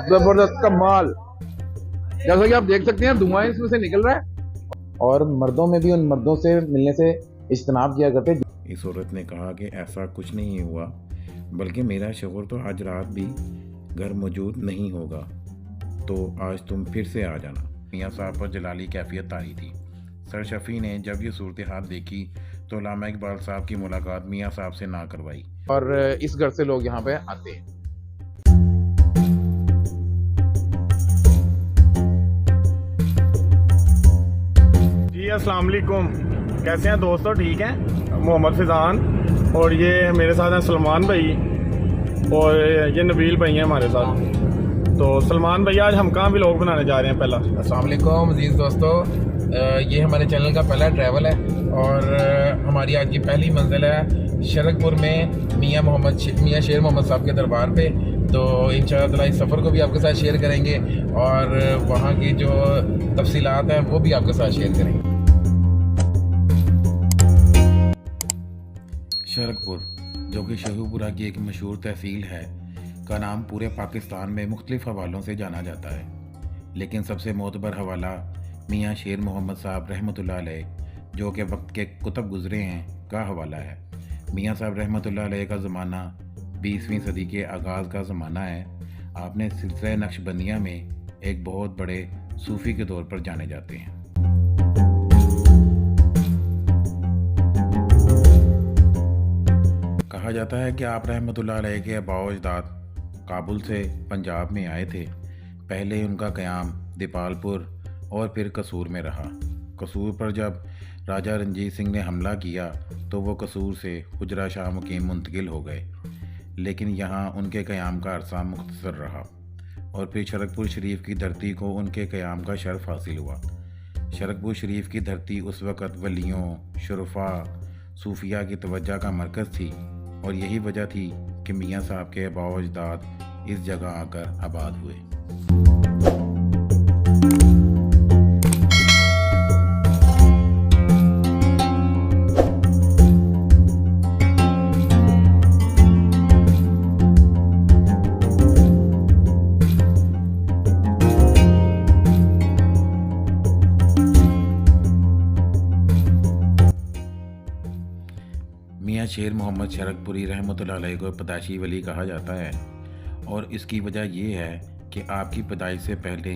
जबरदस्त कमाल। जैसा कि आप देख सकते हैं धुआं इसमें से निकल रहा है। और मर्दों में भी उन मर्दों से मिलने से इज्तनाब किया करते। इस औरत ने कहा कि ऐसा कुछ नहीं हुआ, बल्कि मेरा शौहर तो आज रात भी घर मौजूद नहीं होगा, तो आज तुम फिर से आ जाना। मियाँ साहब पर जलाली कैफियत तारी थी। सर शफ़ी ने जब ये सूरत हाल देखी तो अल्लामा इकबाल साहब की मुलाकात मियाँ साहब से ना करवाई। और इस घर से लोग यहाँ पे आते हैं। जी अस्सलाम वालेकुम, कैसे हैं दोस्तों? ठीक हैं। मोहम्मद फिज़ान और ये मेरे साथ हैं सलमान भाई और ये नबील भाई हैं हमारे साथ। तो सलमान भाई आज हम कहाँ व्लॉग बनाने जा रहे हैं? पहला अस्सलाम वालेकुम अज़ीज़ दोस्तों, ये हमारे चैनल का पहला ट्रैवल है और हमारी आज की पहली मंजिल है शरकपुर में मियाँ शेर मोहम्मद साहब के दरबार पे। तो इंशाअल्लाह इस सफ़र को भी आपके साथ शेयर करेंगे और वहाँ की जो तफसीलात हैं वो भी आपके साथ शेयर करेंगे। शरकपुर, जो कि शेखुपुरा की एक मशहूर तहसील है, का नाम पूरे पाकिस्तान में मुख्तलिफ हवालों से जाना जाता है, लेकिन सबसे मोतबर हवाला मियाँ शेर मोहम्मद साहब रहमतुल्लाह अलैह, जो कि वक्त के कुतुब गुज़रे हैं, का हवाला है। मियाँ साहब रहमतुल्लाह अलैह का ज़माना 20वीं सदी के आगाज़ का ज़माना है। आपने सिलसिला नक्शबंदिया में एक बहुत बड़े सूफ़ी के तौर पर जाने जाते हैं। कहा जाता है कि आप रहमतुल्लाह अलैह के आबाओ अजदाद काबुल से पंजाब में आए थे। पहले उनका क़याम दीपालपुर और फिर कसूर में रहा। कसूर पर जब राजा रंजीत सिंह ने हमला किया तो वो कसूर से हुजरा शाह मुकीम मुंतकिल हो गए, लेकिन यहाँ उनके क़याम का अरसा मुख्तसर रहा और फिर शरकपुर शरीफ की धरती को उनके क़याम का शर्फ हासिल हुआ। शरकपुर शरीफ की धरती उस वक़्त वलियों, शुरफा, सूफिया की तवज्जो का मरकज़ थी और यही वजह थी कि मियाँ साहब के आबाओ अजदाद इस जगह आकर आबाद हुए। मियाँ शेर मोहम्मद शरकपुरी रहमतुल्लाह अलैह को पैदाइशी वली कहा जाता है और इसकी वजह यह है कि आपकी पैदाइश से पहले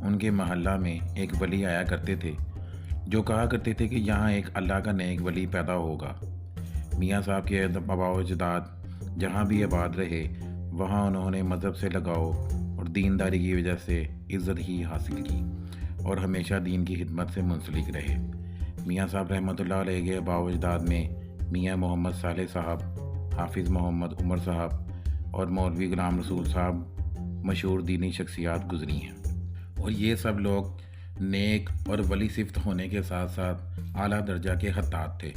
उनके महल्ला में एक वली आया करते थे जो कहा करते थे कि यहाँ एक अल्लाह का नेक वली पैदा होगा। मियाँ साहब के आबाओ अजदाद जहाँ भी आबाद रहे वहाँ उन्होंने मज़हब से लगाव और दीनदारी की वजह से इज़्ज़त ही हासिल की और हमेशा दीन की खिदमत से मुंसलिक रहे। मियाँ साहब रहमतुल्लाह अलैह के आबाओ अजदाद में मियाँ मोहम्मद सालेह साहब, हाफिज़ मोहम्मद उमर साहब और मौलवी गुलाम रसूल साहब मशहूर दीनी शख्सियात गुजरी हैं और ये सब लोग नेक और वली सिफ्त होने के साथ साथ आला दर्जा के खत्तात थे।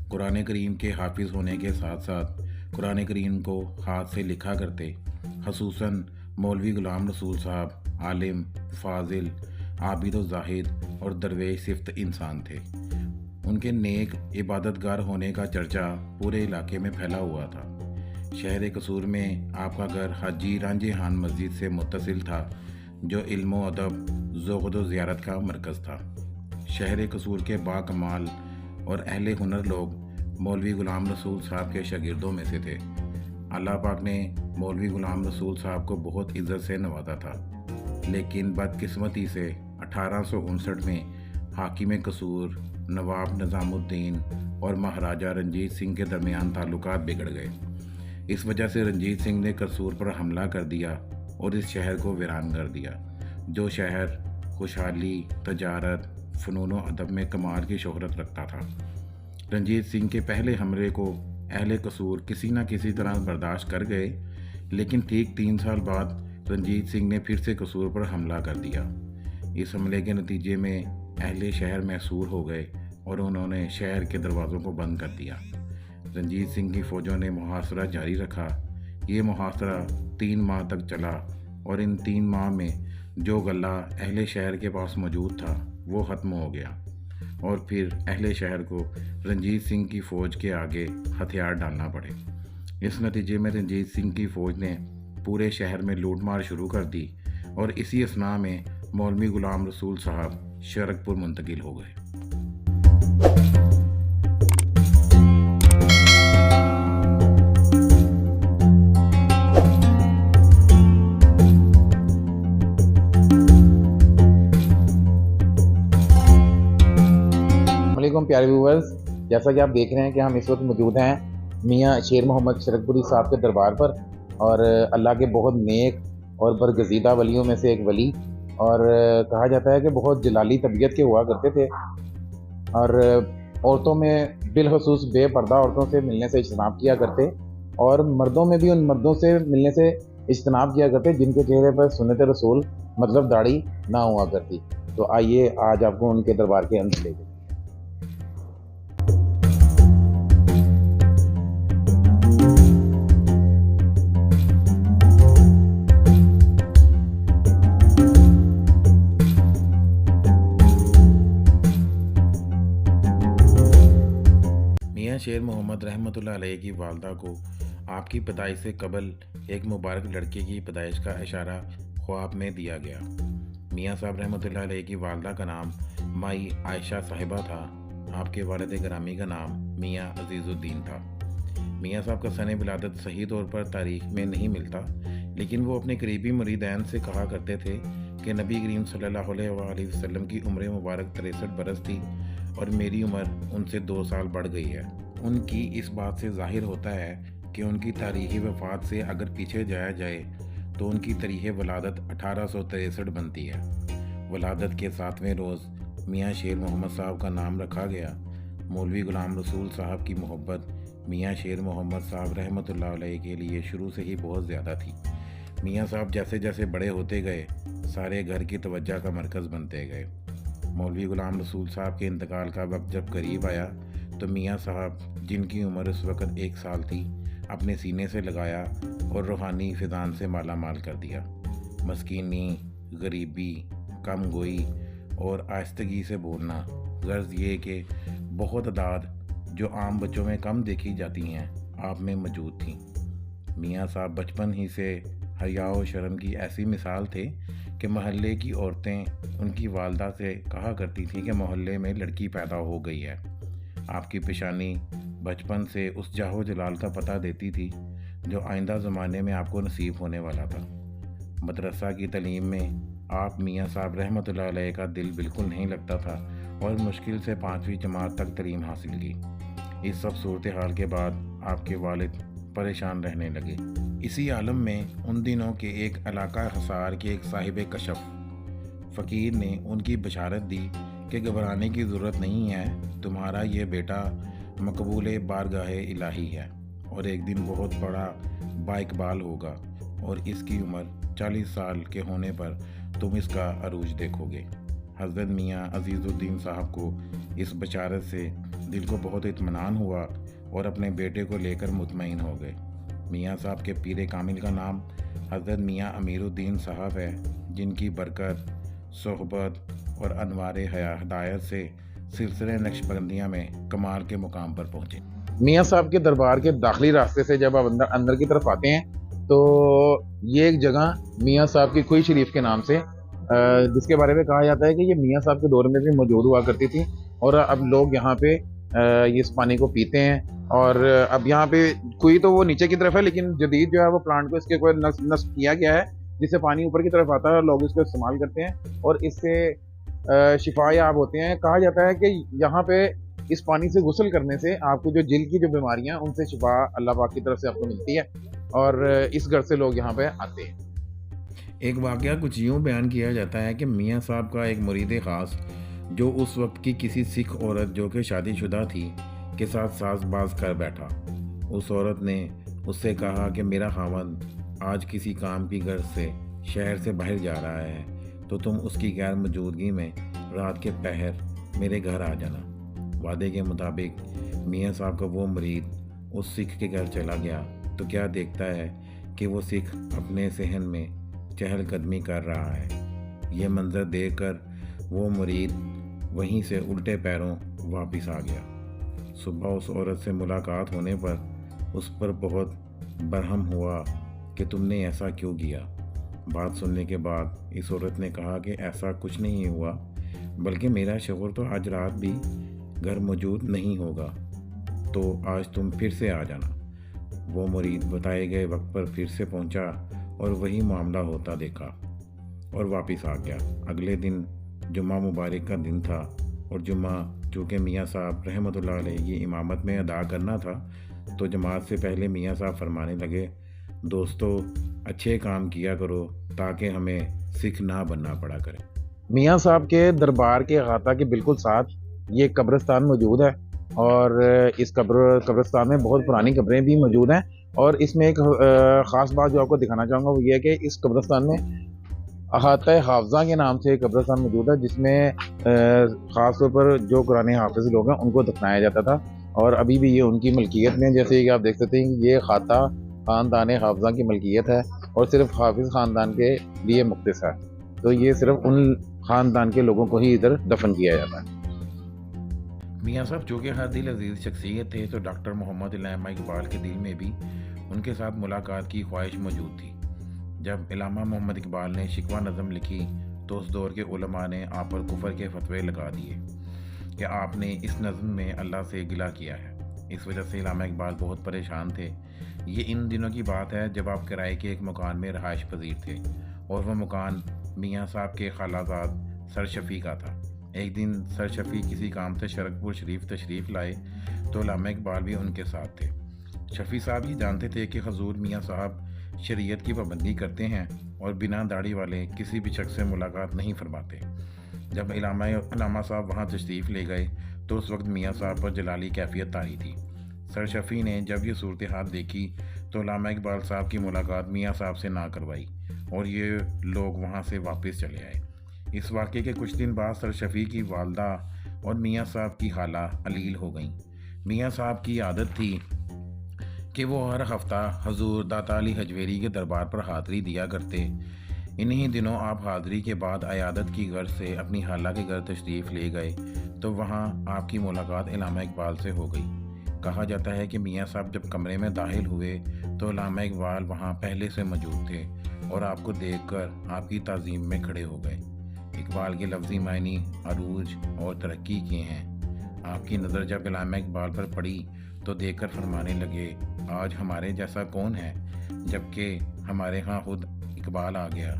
कुरान करीम के हाफिज़ होने के साथ साथ कुरान करीम को हाथ से लिखा करते। खसूसन मौलवी गुलाम रसूल साहब आलिम, फाजिल, आबिद व जाहिद और दरवेश सिफ्त इंसान थे। उनके नेक इबादतगार होने का चर्चा पूरे इलाके में फैला हुआ था। शहर कसूर में आपका घर हाजी रांझे खान मस्जिद से मुत्तसिल था, जो इल्म व अदब, ज़ुहद व ज़ियारत का मरकज़ था। शहर कसूर के बाकमाल और अहले हुनर लोग मौलवी गुलाम रसूल साहब के शागिर्दों में से थे। अल्लाह पाक ने मौलवी गुलाम रसूल साहब को बहुत इज़्ज़त से नवाजा था, लेकिन बदकिस्मती से 1859 में हाकिम कसूर नवाब निज़ामुद्दीन और महाराजा रंजीत सिंह के दरमियान ताल्लुकात बिगड़ गए। इस वजह से रंजीत सिंह ने कसूर पर हमला कर दिया और इस शहर को वीरान कर दिया, जो शहर खुशहाली, तजारत, फ़नून व अदब में कमाल की शोहरत रखता था। रंजीत सिंह के पहले हमले को अहले कसूर किसी न किसी तरह बर्दाश्त कर गए, लेकिन ठीक 3 साल बाद रंजीत सिंह ने फिर से कसूर पर हमला कर दिया। इस हमले के नतीजे में अहले शहर मैसूर हो गए और उन्होंने शहर के दरवाज़ों को बंद कर दिया। रंजीत सिंह की फ़ौजों ने मुहासरा जारी रखा। ये मुहासरा 3 माह तक चला और इन 3 माह में जो गल्ला अहले शहर के पास मौजूद था वो ख़त्म हो गया और फिर अहले शहर को रंजीत सिंह की फ़ौज के आगे हथियार डालना पड़े। इस नतीजे में रंजीत सिंह की फ़ौज ने पूरे शहर में लूटमार शुरू कर दी और इसी असना में मौलवी गुलाम रसूल साहब शरकपुर मुंतकिल हो गए। वालेकुम प्यारे व्यूवर्स, जैसा कि आप देख रहे हैं कि हम इस वक्त मौजूद हैं मियाँ शेर मोहम्मद शरकपुरी साहब के दरबार पर, और अल्लाह के बहुत नेक और बरगज़ीदा वलियों में से एक वली, और कहा जाता है कि बहुत जलाली तबीयत के हुआ करते थे, और औरतों में बिलखसूस बेपर्दा औरतों से मिलने से इज्तनाब किया करते, और मर्दों में भी उन मर्दों से मिलने से इज्तनाब किया करते जिनके चेहरे पर सुन्नत रसूल मतलब दाढ़ी ना हुआ करती। तो आइए आज आपको उनके दरबार के अंदर ले जाएं। मियाँ शेर मोहम्मद रहमतुल्लाह अलैह की वालदा को आपकी पैदाइश से कबल एक मुबारक लड़के की पैदाइश का इशारा ख्वाब में दिया गया। मियाँ साहब रहमतुल्लाह अलैह की वालदा का नाम माई आयशा साहिबा था। आपके वालिद गिरामी का नाम मियाँ अजीज़ुद्दीन था। मियाँ साहब का सने विलादत सही तौर पर तारीख में नहीं मिलता, लेकिन वो अपने करीबी मुरीदैन से कहा करते थे कि नबी करीम सल्लल्लाहु अलैहि वसल्लम की उम्र मुबारक 63 बरस थी और मेरी उम्र उनसे 2 साल बढ़ गई है। उनकी इस बात से जाहिर होता है कि उनकी तारीख़ी वफ़ात से अगर पीछे जाया जाए तो उनकी तारीख़ वलादत 1863 बनती है। वलादत के 7वें रोज़ मियाँ शेर मोहम्मद साहब का नाम रखा गया। मौलवी गुलाम रसूल साहब की मोहब्बत मियाँ शेर मोहम्मद साहब रहमतुल्लाह अलैह के लिए शुरू से ही बहुत ज़्यादा थी। मियाँ साहब जैसे जैसे बड़े होते गए सारे घर की तवज्जो का मरकज़ बनते गए। मौलवी गुलाम रसूल साहब के इंतकाल का वक्त जब करीब आया तो मियाँ साहब, जिनकी उम्र उस वक़्त 1 साल थी, अपने सीने से लगाया और रूहानी फिजान से माला माल कर दिया। मस्कीनी, गरीबी, कम गोई और आहिस्तगी से बोलना, गर्ज ये कि बहुत अदाद जो आम बच्चों में कम देखी जाती हैं आप में मौजूद थी। मियाँ साहब बचपन ही से हया और शर्म की ऐसी मिसाल थे कि महल्ले की औरतें उनकी वालदा से कहा करती थीं कि मोहल्ले में लड़की पैदा हो गई है। आपकी पेशानी बचपन से उस जाहो जलाल का पता देती थी जो आइंदा ज़माने में आपको नसीब होने वाला था। मदरसा की तलीम में आप मियाँ साहब रहमतुल्लाह अलैह का दिल बिल्कुल नहीं लगता था और मुश्किल से 5वीं जमात तक तलीम हासिल की। इस सब सूरत हाल के बाद आपके वालिद परेशान रहने लगे। इसी आलम में उन दिनों के एक इलाका हसार के एक साहिब कशफ फ़कीर ने उनकी बशारत दी कि घबराने की ज़रूरत नहीं है, तुम्हारा ये बेटा मकबूल बारगाह इलाही है और एक दिन बहुत बड़ा बाइकबाल होगा और इसकी उम्र 40 साल के होने पर तुम इसका अरूज देखोगे। हज़रत मियाँ अजीज़ुद्दीन साहब को इस बशारत से दिल को बहुत इत्मीनान हुआ और अपने बेटे को लेकर मुतमईन हो गए। मियाँ साहब के पीर कामिल का नाम हज़रत मियाँ अमीरुद्दीन साहब है, जिनकी बरकत, सोहबत और अनवार हिदायत से सिलसिले नक्शबंदियाँ में कमाल के मुकाम पर पहुँचे। मियाँ साहब के दरबार के दाखिली रास्ते से जब आप अंदर की तरफ आते हैं तो ये एक जगह मियाँ साहब की खुई शरीफ के नाम से, जिसके बारे में कहा जाता है कि ये मियाँ साहब के दौर में भी मौजूद हुआ करती थी, और अब लोग यहाँ पे इस पानी को पीते हैं। और अब यहाँ पे कुई तो वो नीचे की तरफ है, लेकिन जदीद जो है वो प्लांट को इसके कोई नस्ब किया गया है जिससे पानी ऊपर की तरफ आता है और लोग इसको इस्तेमाल करते हैं और इससे शिफा याब होते हैं। कहा जाता है कि यहाँ पे इस पानी से गुस्ल करने से आपको जो जिल्द की जो बीमारियाँ उनसे शिफा अल्लाह पाक की तरफ से आपको मिलती है, और इस घर से लोग यहाँ पे आते हैं। एक वाक़या कुछ यूँ बयान किया जाता है कि मियाँ साहब का एक मुरीद ख़ास जो उस वक्त की किसी सिख औरत जो कि शादीशुदा थी के साथ साजबाज कर बैठा। उस औरत ने उससे कहा कि मेरा खावंद आज किसी काम की गर्ज से शहर से बाहर जा रहा है, तो तुम उसकी गैर मौजूदगी में रात के पहर मेरे घर आ जाना। वादे के मुताबिक मियाँ साहब का वो मुरीद उस सिख के घर चला गया तो क्या देखता है कि वो सिख अपने सहन में चहलकदमी कर रहा है। ये मंजर देखकर वो मुरीद वहीं से उल्टे पैरों वापस आ गया। सुबह उस औरत से मुलाकात होने पर उस पर बहुत बरहम हुआ कि तुमने ऐसा क्यों किया। बात सुनने के बाद इस औरत ने कहा कि ऐसा कुछ नहीं हुआ, बल्कि मेरा शौहर तो आज रात भी घर मौजूद नहीं होगा, तो आज तुम फिर से आ जाना। वो मुरीद बताए गए वक्त पर फिर से पहुंचा और वही मामला होता देखा और वापस आ गया। अगले दिन जुम्मा मुबारक का दिन था और जुम्मा चूँकि मियाँ साहब रहमतुल्लाह अलैह की इमामत में अदा करना था, तो जमात से पहले मियाँ साहब फरमाने लगे, दोस्तों अच्छे काम किया करो ताकि हमें सिख ना बनना पड़ा करे। मियाँ साहब के दरबार के अहाता के बिल्कुल साथ ये कब्रिस्तान मौजूद है और इस कब्रिस्तान में बहुत पुरानी कब्रें भी मौजूद हैं। और इसमें एक ख़ास बात जो आपको दिखाना चाहूँगा वो ये है कि इस कब्रिस्तान में अहाता हाफजा के नाम से एक कब्रिस्तान मौजूद है, जिसमें ख़ास तौर पर जो कुरान हाफिज़ लोग हैं उनको दफनाया जाता था और अभी भी ये उनकी मलकियत में, जैसे कि आप देख सकते हैं ये खाता ख़ानदान हाफजा की मलकियत है और सिर्फ हाफिज़ ख़ानदान के लिए मुख्तस है। तो ये सिर्फ उन ख़ानदान के लोगों को ही इधर दफन किया जाता है। मियाँ साहब चूँकि हर दिल अजीज़ शख्सियत थे, तो डॉक्टर मोहम्मद इल्लामा इकबाल के दिल में भी उनके साथ मुलाकात की ख्वाहिश मौजूद थी। जब इल्लामा मोहम्मद इकबाल ने शिकवा नज़म लिखी तो उस दौर के उलमा ने आप पर कुफर के फतवे लगा दिए कि आपने इस नज़म में अल्लाह से गिला किया है। इस वजह से इल्लामा इकबाल बहुत परेशान थे। ये इन दिनों की बात है जब आप किराए के एक मकान में रहायश पजीर थे और वह मकान मियाँ साहब के खालाजाद सर शफ़ी का था। एक दिन सर शफ़ी किसी काम से शरकपुर शरीफ तशरीफ़ लाए तो इल्लामा इकबाल भी उनके साथ थे। शफ़ी साहब ये जानते थे कि हजूर मियाँ साहब शरीयत की पाबंदी करते हैं और बिना दाढ़ी वाले किसी भी शख्स से मुलाकात नहीं फरमाते। जब इल्लामा साहब वहाँ तशरीफ़ ले गए तो उस वक्त मियाँ साहब पर जलाली कैफियत तारी थी। सर शफ़ी ने जब ये सूरत हाल देखी तो इल्लामा इकबाल साहब की मुलाकात मियाँ साहब से ना करवाई और ये लोग वहाँ से वापस चले आए। इस वाक़े के कुछ दिन बाद सर शफ़ी की वालदा और मियाँ साहब की खाला अलील हो गईं। मियाँ साहब की आदत थी कि वो हर हफ्ता हजूर दाता अली हजवेरी के दरबार पर हाज़री दिया करते। इन्हीं दिनों आप हाज़री के बाद अयादत की गर्ज से अपनी खाला के घर तशरीफ़ ले गए तो वहाँ आपकी मुलाकात इल्लामा इकबाल से हो गई। कहा जाता है कि मियाँ साहब जब कमरे में दाखिल हुए तो इल्लामा इकबाल वहाँ पहले से मौजूद थे और आपको देखकर आपकी ताज़ीम में खड़े हो गए। इकबाल के लफ्ज़ी मायनी अरूज और तरक्की किए हैं। आपकी नज़र जब इल्लामा इकबाल पर पड़ी तो देखकर फरमाने लगे, आज हमारे जैसा कौन है, जबकि हमारे यहाँ खुद इकबाल आ गया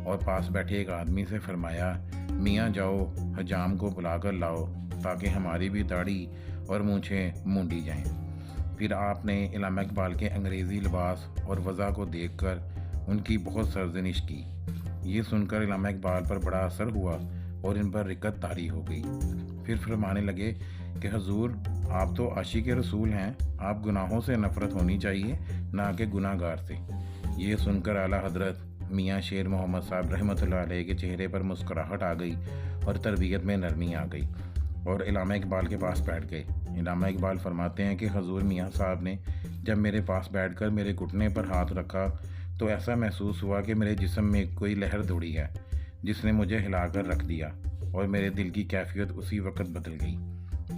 और पास बैठे एक आदमी से फरमाया, मियाँ जाओ हजाम को बुलाकर लाओ ताकि हमारी भी दाढ़ी और मूंछें मूंडी जाएं। फिर आपने इल्लामा इकबाल के अंग्रेज़ी लिबास और वज़ा को देखकर उनकी बहुत सरजनिश की। ये सुनकर इल्लामा इकबाल पर बड़ा असर हुआ और इन पर रिक्कत तारी हो गई। फिर फरमाने लगे कि हजूर आप तो आशिक रसूल हैं, आप गुनाहों से नफ़रत होनी चाहिए ना कि गुनाहगार से। ये सुनकर आला हज़रत मियाँ शेर मोहम्मद साहब रहमतुल्लाह अलैह के चेहरे पर मुस्कुराहट आ गई और तरबियत में नरमी आ गई और इल्लामा इकबाल के पास बैठ गए। इल्लामा इकबाल फरमाते हैं कि हजूर मियाँ साहब ने जब मेरे पास बैठकर मेरे घुटने पर हाथ रखा तो ऐसा महसूस हुआ कि मेरे जिस्म में कोई लहर दौड़ी है जिसने मुझे हिलाकर रख दिया और मेरे दिल की कैफियत उसी वक्त बदल गई।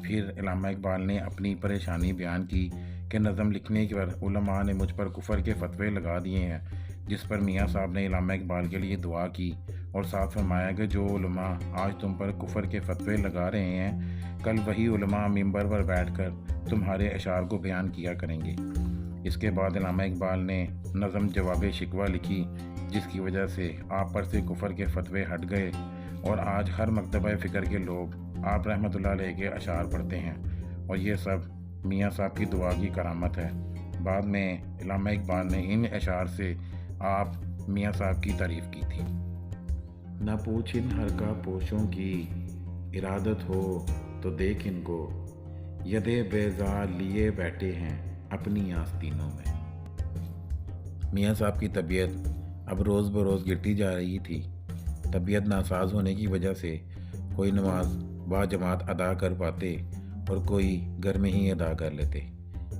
फिर इल्लामा इकबाल ने अपनी परेशानी बयान की कि नज़म लिखने के बाद उलमा ने मुझ पर कुफर के फतवे लगा दिए हैं, जिस पर मियाँ साहब ने इल्लामा इकबाल के लिए दुआ की और साथ फरमाया कि जो उलमा आज तुम पर कुफर के फतवे लगा रहे हैं, कल वही उलमा मिंबर पर बैठकर तुम्हारे अशार को बयान किया करेंगे। इसके बाद इल्लामा इकबाल ने नज़म जवाब शिकवा लिखी, जिसकी वजह से आप पर से कुफर के फतवे हट गए और आज हर मकतबा फ़िक्र के लोग आप रहमतुल्लाह अलैह के अशार पढ़ते हैं और ये सब मियाँ साहब की दुआ की करामत है। बाद में इल्लामा इकबाल ने इन अशार से आप मियाँ साहब की तारीफ़ की थी। न पूछ इन हर का पोशों की इरादत हो तो देख इनको, यदे बेजार लिए बैठे हैं अपनी आस्तीनों में। मियाँ साहब की तबीयत अब रोज़ बरोज़ गिरती जा रही थी। तबीयत नासाज होने की वजह से कोई नमाज बाजमात अदा कर पाते और कोई घर में ही अदा कर लेते।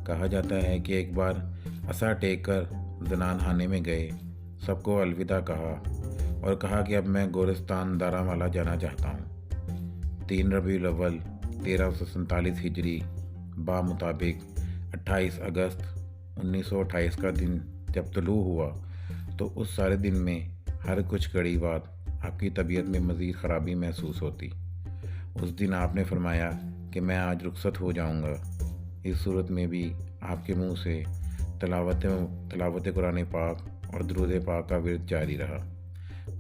कहा जाता है कि एक बार असा टेक कर जनान खाने में गए, सबको अलविदा कहा और कहा कि अब मैं गोरस्तान दारामाला जाना चाहता हूँ। 3 रबीउल अव्वल 1347 हिजरी मुताबिक 28 अगस्त 1928 का दिन जब तुलू हुआ तो उस सारे दिन में हर कुछ घड़ी बाद आपकी तबीयत में मज़ीद ख़राबी महसूस होती। उस दिन आपने फरमाया कि मैं आज रुखसत हो जाऊंगा। इस सूरत में भी आपके मुंह से तलावत कुरान पाक और दुरूद पाक का विर्द जारी रहा।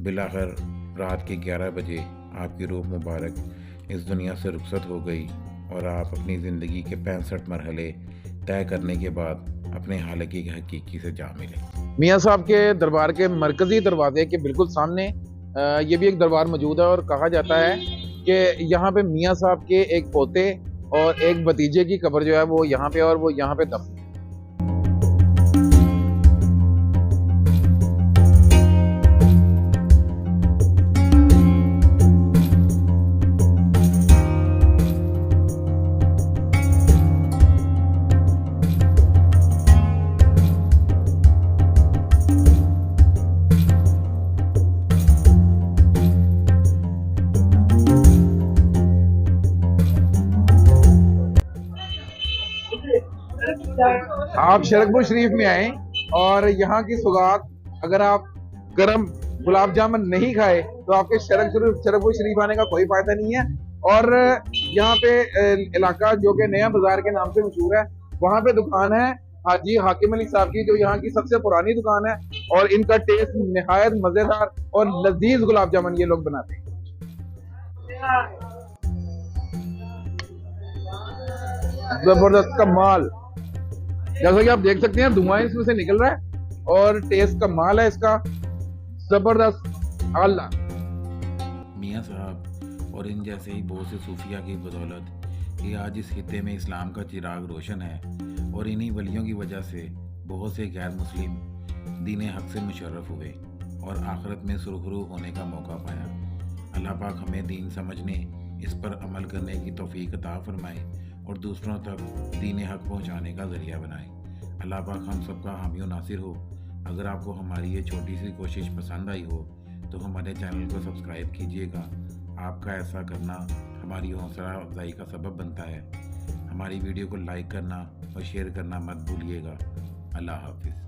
बिलाखिर रात के 11 बजे आपकी रूह मुबारक इस दुनिया से रुखसत हो गई और आप अपनी ज़िंदगी के 65 मरहले तय करने के बाद अपने हालाकी के हकीकी से जा मिले। मियाँ साहब के दरबार के मरकजी दरवाजे के बिल्कुल सामने ये भी एक दरबार मौजूद है और कहा जाता है कि यहाँ पे मियाँ साहब के एक पोते और एक भतीजे की कब्र जो है वो यहाँ पे और वो यहाँ पे दफन है। आप शरकपुर शरीफ में आए और यहाँ की सौगात, अगर आप गरम गुलाब जामुन नहीं खाए तो आपके शरकपुर शरीफ आने का कोई फायदा नहीं है। और यहाँ पे इलाका जो कि नया बाजार के नाम से मशहूर है, वहाँ पे दुकान है हाजी हाकिम अली साहब की, जो यहाँ की सबसे पुरानी दुकान है और इनका टेस्ट निहायत मजेदार और लजीज गुलाब जामुन ये लोग बनाते हैं। जबरदस्त कमाल, जैसा कि आप देख सकते हैं धुआं इसमें से निकल रहा है और टेस्ट कमाल है इसका, जबरदस्त आला। मियाँ साहब और इन जैसे ही बहुत से सूफिया की बदौलत ये आज इस खित्ते में इस्लाम का चिराग रोशन है और इन्हीं वलियों की वजह से बहुत से गैर मुस्लिम दीन हक से मुशर्रफ हुए और आखिरत में सुरखरू होने का मौका पाया। अल्लाह पाक हमें दीन समझने, इस पर अमल करने की तौफीक अता फरमाए और दूसरों तक दीन हक पहुँचाने का ज़रिया बनाए। अल्लाह पाक हम सबका हामी और नासिर हो। अगर आपको हमारी ये छोटी सी कोशिश पसंद आई हो तो हमारे चैनल को सब्सक्राइब कीजिएगा। आपका ऐसा करना हमारी हौसला अफजाई का सबब बनता है। हमारी वीडियो को लाइक करना और शेयर करना मत भूलिएगा। अल्लाह हाफिज़।